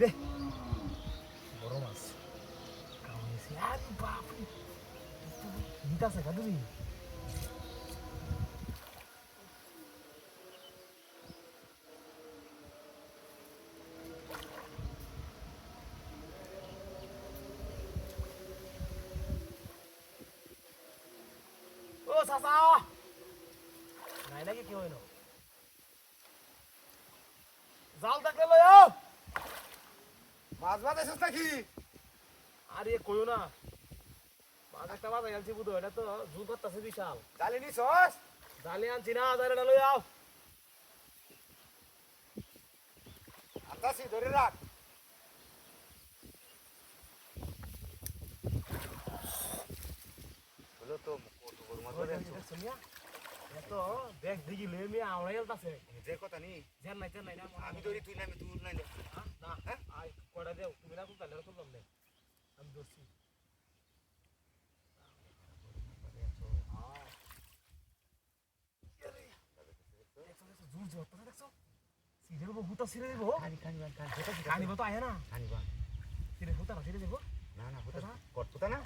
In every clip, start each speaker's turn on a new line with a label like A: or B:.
A: রে বড় মাছ কামড়েছে আরে বাপ রে নিতাছে কাদুরি ও চাচা নাই নাকি কি হইলো জাল থাকলে লয়
B: মাছ ভাত এসেছ নাকি?
A: আরে কইও না মাছ একটা বাজাই আনছি বুধ এটা তো জুল করতেছে বিশাল
B: জালি নিছস?
A: জালে আনছি না জালে লই আও
B: আতাসি ধরে রাখ। বলো তো কত বড় মাছ ধরে আনছো?
A: শুনিয়া এত দেখ দেখি লই মি আওড়াই আলতাছে
B: যে কথা নি
A: জান নাই না
B: আমি ধরি তুই নামে তুই নাই
A: না
B: হ্যাঁ
A: আই কড়া দেও তুমি না কোন তালে করলাম নে আমি দোষী জোর জোর তো দেখছো সিরে দেবো হুতা সিরে দেবো কানি তো আয় না
B: খানিবা
A: সিরে হুতা না সিরে দেবো
B: না না ফুটা কট ফুটা না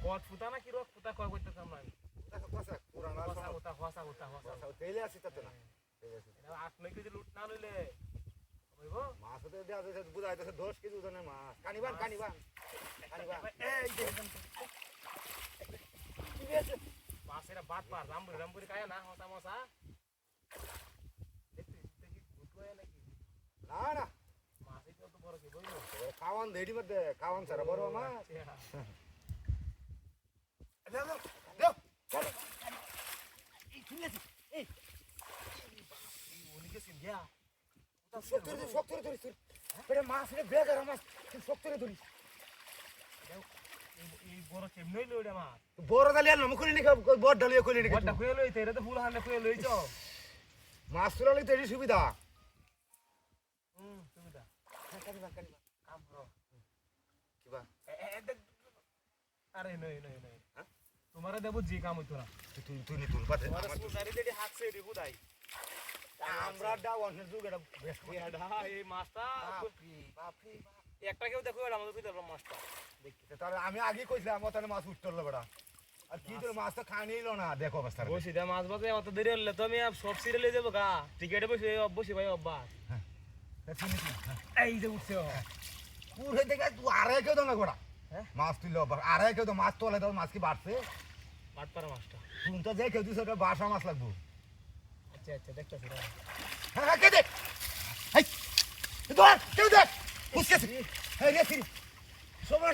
A: কট ফুটা না কি রক ফুটা কয় করতে আমরা
B: ফুটা কথা পুরা না
A: হসা হুতা হসা হুতা হসা
B: তেলে আসি তা তো না তেলে আসি
A: এটা 8 9 কেজি লুট না লইলে হইবো
B: মাছ তো দেয়া যাচ্ছে বুঝাইতেছে 10 কেজি ওজনের মাছ কানিবান কানিবান কানিবান
A: এই দেখেন
B: কি হয়েছে
A: মাছেরা বাট পার রামপুরি কায়া না হসা মসা দেখতে দেখি ভুতোয় নাকি
B: না না
A: মাছ এই তো বড় কি বইলো
B: খাওয়ান দেড়ি মধ্যে খাওয়ান সারা বড় মাছ দেও দেও চল
A: এই ঠিক আছে এই ওনিকে সিন গিয়া
B: শক্ত ধরিস এটা মাছ রে বেগার মাছ শক্ত ধরিস
A: এই বড় কেমনে লইড়া মাছ
B: বড় দালিয়া নম কইলি নাকি বড় ডালিয়া কইলি নাকি
A: বড়টা কইলো লইতে এটা তো ফুল হান্ডে কইলো লইছো
B: মাছ তোলা লইতে এই সুবিধা
A: সুবিধা
B: কানিবা
A: কাম করো
B: কিবা
A: আরে নই হ্যাঁ তোমারে দেব জি কাম হইতো না
B: তুই নি তুল পাতে
A: তোমারে সুনারি দেডি হাকছে এডি বুদাই
B: আমরা ডাওনের যুগেটা বেশ
A: এডা এই মাছটা
B: বাপরে
A: একটা কেউ দেখো এটা আমাদের ভিতর মাছটা
B: দেখতে তাহলে আমি আগে কইছিলাম ওখানে মাছ উঠতল বেড়া আর কি তোর মাছটা খানিলো না দেখো অবস্থা
A: বসি দে মাছ বাজে অত দেরি হলে তো আমি সব সিরিয়ালে যাব গা টিকেটে বসি ভাই অব্বাস এই যে উঠছে
B: পুরে দেখে তুই আড়াই কেউ দাও না গোড়া
A: হ্যাঁ
B: মাছ তুললো আড়াই কেউ তো মাছ তোলে তো মাছ কি বাড়ছে
A: বাট পারা মাছটা
B: তুমি তো যে কেউ দিস ওটা বাসা মাছ লাগবো
A: আচ্ছা দেখতেছি
B: হ্যাঁ কে দেখ এই ধর কেউ দেখ বুঝতেছি এই রে সিরি সময়